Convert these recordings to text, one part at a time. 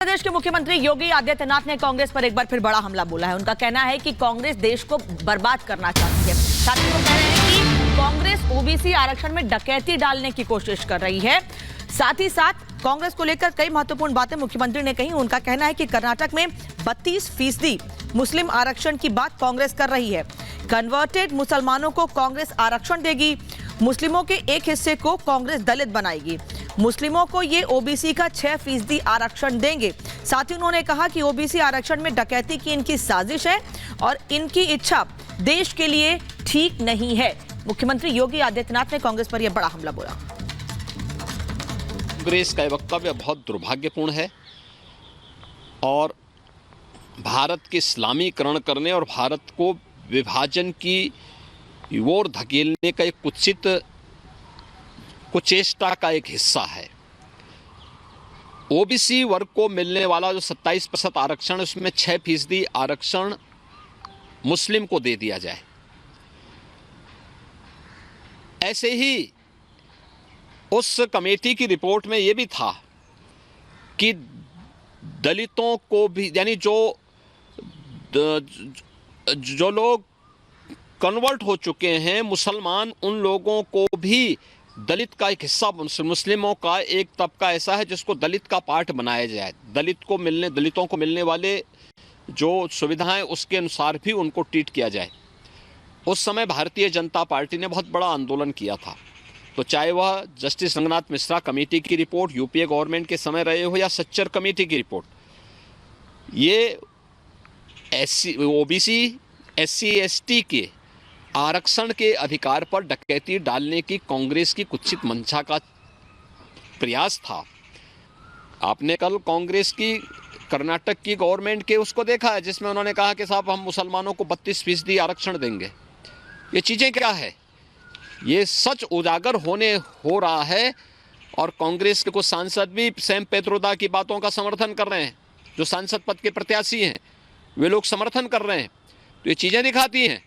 प्रदेश के मुख्यमंत्री योगी आदित्यनाथ ने कांग्रेस पर एक बार फिर बड़ा हमला बोला है। उनका कहना है कि कांग्रेस देश को बर्बाद करना चाहती है। साथ ही वो कह रहे हैं कि कांग्रेस ओबीसी आरक्षण में डकैती डालने की कोशिश कर रही है। साथ ही साथ कांग्रेस को लेकर कई महत्वपूर्ण बातें मुख्यमंत्री ने कही। उनका कहना है कि कर्नाटक में 32% मुस्लिम आरक्षण की बात कांग्रेस कर रही है। कन्वर्टेड मुसलमानों को कांग्रेस आरक्षण देगी। मुस्लिमों के एक हिस्से को कांग्रेस दलित बनाएगी। मुस्लिमों को ये ओबीसी का 6% आरक्षण देंगे। साथ ही उन्होंने कहा कि ओबीसी आरक्षण में डकैती की इनकी साजिश है और इनकी इच्छा देश के लिए ठीक नहीं है। मुख्यमंत्री योगी आदित्यनाथ ने कांग्रेस पर यह बड़ा हमला बोला। कांग्रेस का वक्तव्य बहुत दुर्भाग्यपूर्ण है और भारत के इस्लामीकरण करने और भारत को विभाजन की ओर धकेलने का एक कुचेष्टा का एक हिस्सा है। ओबीसी वर्ग को मिलने वाला जो 27% आरक्षण, उसमें 6% आरक्षण मुस्लिम को दे दिया जाए। ऐसे ही उस कमेटी की रिपोर्ट में यह भी था कि दलितों को भी, यानी जो लोग कन्वर्ट हो चुके हैं मुसलमान, उन लोगों को भी दलित का एक हिस्सा, मुस्लिमों का एक तबका ऐसा है जिसको दलित का पार्ट बनाया जाए। दलितों को मिलने वाले जो सुविधाएं उसके अनुसार भी उनको ट्रीट किया जाए। उस समय भारतीय जनता पार्टी ने बहुत बड़ा आंदोलन किया था। तो चाहे वह जस्टिस रंगनाथ मिश्रा कमेटी की रिपोर्ट यूपीए गवर्नमेंट के समय रहे हो या सच्चर कमेटी की रिपोर्ट, ये ओबीसी SC ST के आरक्षण के अधिकार पर डकैती डालने की कांग्रेस की कुत्सित मंशा का प्रयास था। आपने कल कांग्रेस की कर्नाटक की गवर्नमेंट के उसको देखा है जिसमें उन्होंने कहा कि साहब हम मुसलमानों को 32% आरक्षण देंगे। ये चीज़ें क्या है? ये सच उजागर हो रहा है और कांग्रेस के कुछ सांसद भी सैम पेत्रोदा की बातों का समर्थन कर रहे हैं। जो सांसद पद के प्रत्याशी हैं वे लोग समर्थन कर रहे हैं। तो ये चीज़ें दिखाती हैं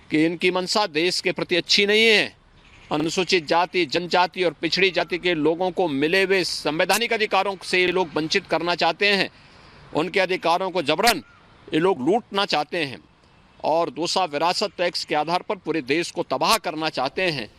कि इनकी मंशा देश के प्रति अच्छी नहीं है। अनुसूचित जाति, जनजाति और पिछड़ी जाति के लोगों को मिले हुए संवैधानिक अधिकारों से ये लोग वंचित करना चाहते हैं। उनके अधिकारों को जबरन ये लोग लूटना चाहते हैं और दूसरा विरासत टैक्स के आधार पर पूरे देश को तबाह करना चाहते हैं।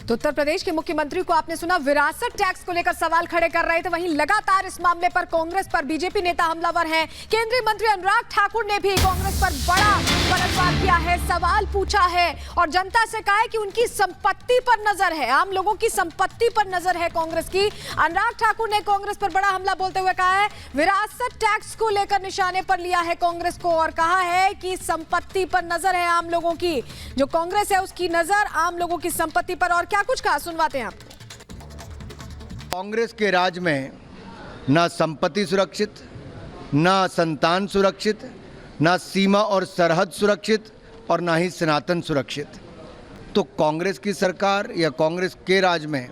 तो उत्तर प्रदेश के मुख्यमंत्री को आपने सुना, विरासत टैक्स को लेकर सवाल खड़े कर रहे थे। वहीं लगातार इस मामले पर कांग्रेस पर बीजेपी नेता हमलावर हैं। केंद्रीय मंत्री अनुराग ठाकुर ने भी कांग्रेस पर बड़ा पलटवार किया है, सवाल पूछा है और जनता से कहा है कि उनकी संपत्ति पर नजर है, आम लोगों की संपत्ति पर नजर है कांग्रेस की। अनुराग ठाकुर ने कांग्रेस पर बड़ा हमला बोलते हुए कहा है विरासत टैक्स को लेकर निशाने पर लिया है कांग्रेस को और कहा है कि संपत्ति पर नजर है आम लोगों की। जो कांग्रेस है उसकी नजर आम लोगों की संपत्ति पर। और क्या कुछ कहा, सुनवाते हैं आप। कांग्रेस के राज में ना संपत्ति सुरक्षित, ना संतान सुरक्षित, ना सीमा और सरहद सुरक्षित और ना ही सनातन सुरक्षित। तो कांग्रेस की सरकार या कांग्रेस के राज में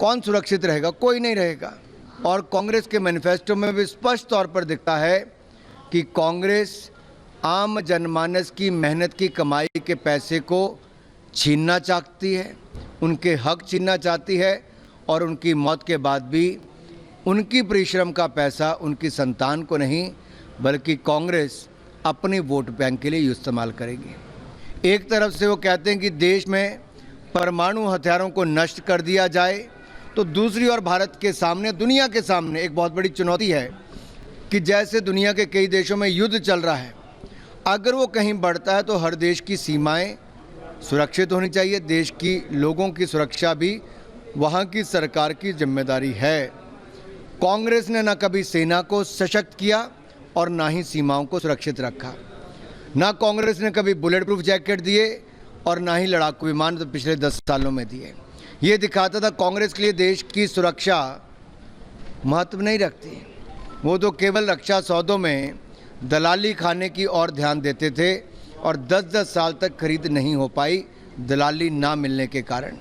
कौन सुरक्षित रहेगा? कोई नहीं रहेगा। और कांग्रेस के मैनिफेस्टो में भी स्पष्ट तौर पर दिखता है कि कांग्रेस आम जनमानस की मेहनत की कमाई के पैसे को छीनना चाहती है, उनके हक छीनना चाहती है और उनकी मौत के बाद भी उनकी परिश्रम का पैसा उनकी संतान को नहीं बल्कि कांग्रेस अपने वोट बैंक के लिए इस्तेमाल करेगी। एक तरफ से वो कहते हैं कि देश में परमाणु हथियारों को नष्ट कर दिया जाए, तो दूसरी ओर भारत के सामने, दुनिया के सामने एक बहुत बड़ी चुनौती है कि जैसे दुनिया के कई देशों में युद्ध चल रहा है, अगर वो कहीं बढ़ता है तो हर देश की सीमाएं सुरक्षित होनी चाहिए। देश की लोगों की सुरक्षा भी वहाँ की सरकार की जिम्मेदारी है। कांग्रेस ने न कभी सेना को सशक्त किया और ना ही सीमाओं को सुरक्षित रखा। ना कांग्रेस ने कभी बुलेट प्रूफ जैकेट दिए और ना ही लड़ाकू विमान तो पिछले 10 सालों में दिए। ये दिखाता था कांग्रेस के लिए देश की सुरक्षा महत्व नहीं रखती। वो तो केवल रक्षा सौदों में दलाली खाने की ओर ध्यान देते थे और 10-10 साल तक खरीद नहीं हो पाई दलाली ना मिलने के कारण।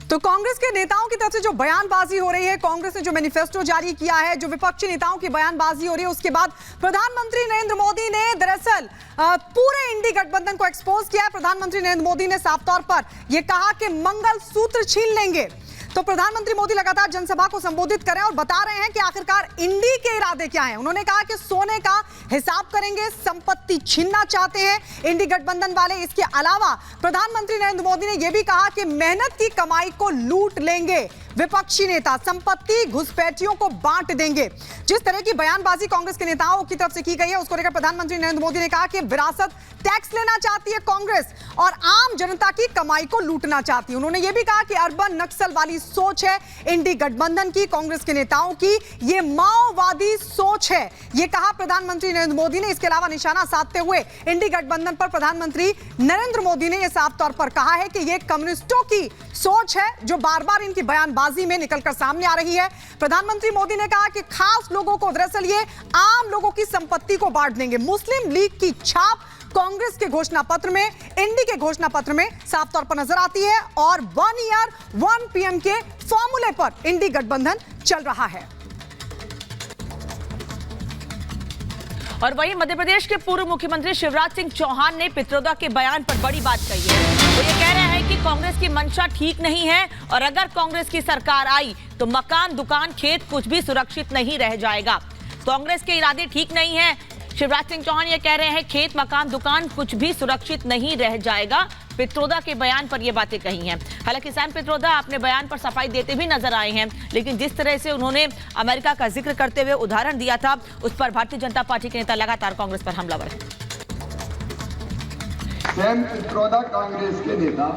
तो कांग्रेस के नेताओं की तरफ से जो बयानबाजी हो रही है, कांग्रेस ने जो मैनिफेस्टो जारी किया है, जो विपक्षी नेताओं की बयानबाजी हो रही है, उसके बाद प्रधानमंत्री नरेंद्र मोदी ने दरअसल पूरे इंडी गठबंधन को एक्सपोज किया है। प्रधानमंत्री नरेंद्र मोदी ने साफ तौर पर यह कहा कि मंगल सूत्र छीन लेंगे। तो प्रधानमंत्री मोदी लगातार जनसभा को संबोधित कर रहे हैं और बता रहे हैं कि आखिरकार इंडी के इरादे क्या हैं। उन्होंने कहा कि सोने का हिसाब करेंगे, संपत्ति छीनना चाहते हैं इंडी गठबंधन वाले। इसके अलावा प्रधानमंत्री नरेंद्र मोदी ने यह भी कहा कि मेहनत की कमाई को लूट लेंगे विपक्षी नेता, संपत्ति घुसपैठियों को बांट देंगे। जिस तरह की बयानबाजी कांग्रेस के नेताओं की तरफ से की गई है उसको लेकर प्रधानमंत्री नरेंद्र मोदी ने कहा कि विरासत टैक्स लेना चाहती है कांग्रेस और आम जनता की कमाई को लूटना चाहती है। उन्होंने यह भी कहा कि अर्बन नक्सल वाली सोच है इंडी गठबंधन की, कांग्रेस के नेताओं की ये माओवादी सोच है, यह कहा प्रधानमंत्री नरेंद्र मोदी ने। इसके अलावा निशाना साधते हुए इंडी गठबंधन पर प्रधानमंत्री नरेंद्र मोदी ने यह साफ तौर पर कहा है कि यह कम्युनिस्टों की सोच है जो बार बार इनकी बयानबाजी में निकलकर सामने आ रही है। प्रधानमंत्री मोदी ने कहा कि खास लोगों को, दरअसल ये आम लोगों की संपत्ति को बांट देंगे। मुस्लिम लीग की छाप कांग्रेस के घोषणा पत्र में, इंडी के घोषणा पत्र में साफ तौर पर नजर आती है और 1 ईयर 1 PM के फॉर्मूले पर इंडी गठबंधन चल रहा है। और वहीं मध्य प्रदेश के पूर्व मुख्यमंत्री शिवराज सिंह चौहान ने पित्रोदा के बयान पर बड़ी बात कही है। वो ये कह रहे हैं कि कांग्रेस की मंशा ठीक नहीं है और अगर कांग्रेस की सरकार आई तो मकान, दुकान, खेत कुछ भी सुरक्षित नहीं रह जाएगा। कांग्रेस के इरादे ठीक नहीं है। शिवराज सिंह चौहान ये कह रहे हैं खेत, मकान, दुकान कुछ भी सुरक्षित नहीं रह जाएगा। पित्रोदा के बयान पर ये बातें कही हैं। हालांकि सैम पित्रोदा अपने बयान पर सफाई देते भी नजर आए हैं, लेकिन जिस तरह से उन्होंने अमेरिका का जिक्र करते हुए उदाहरण दिया था, उस पर भारतीय जनता पार्टी के नेता लगातार कांग्रेस पर हमलावर हैं। सैम पित्रोदा कांग्रेस के नेता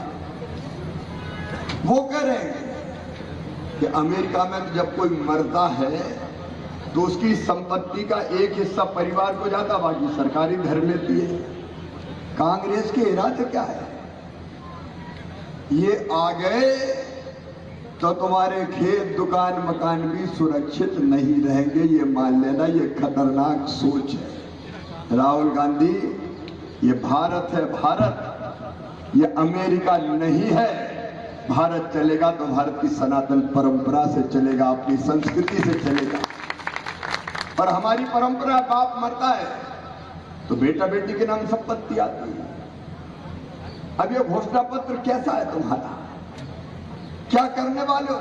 वो कह रहे हैं कि अमेरिका में जब कोई मरता है तो उसकी संपत्ति का एक हिस्सा परिवार को जाता, बाकी सरकारी घर लेती है। कांग्रेस के इरादे क्या है? ये आ गए तो तुम्हारे खेत, दुकान, मकान भी सुरक्षित नहीं रहेंगे, ये मान लेना। ये खतरनाक सोच है। राहुल गांधी, ये भारत है, भारत, ये अमेरिका नहीं है। भारत चलेगा तो भारत की सनातन परंपरा से चलेगा, अपनी संस्कृति से चलेगा। और हमारी परंपरा, बाप मरता है तो बेटा बेटी के नाम संपत्ति आती है। अब ये घोषणा पत्र कैसा है तुम्हारा? क्या करने वाले हो?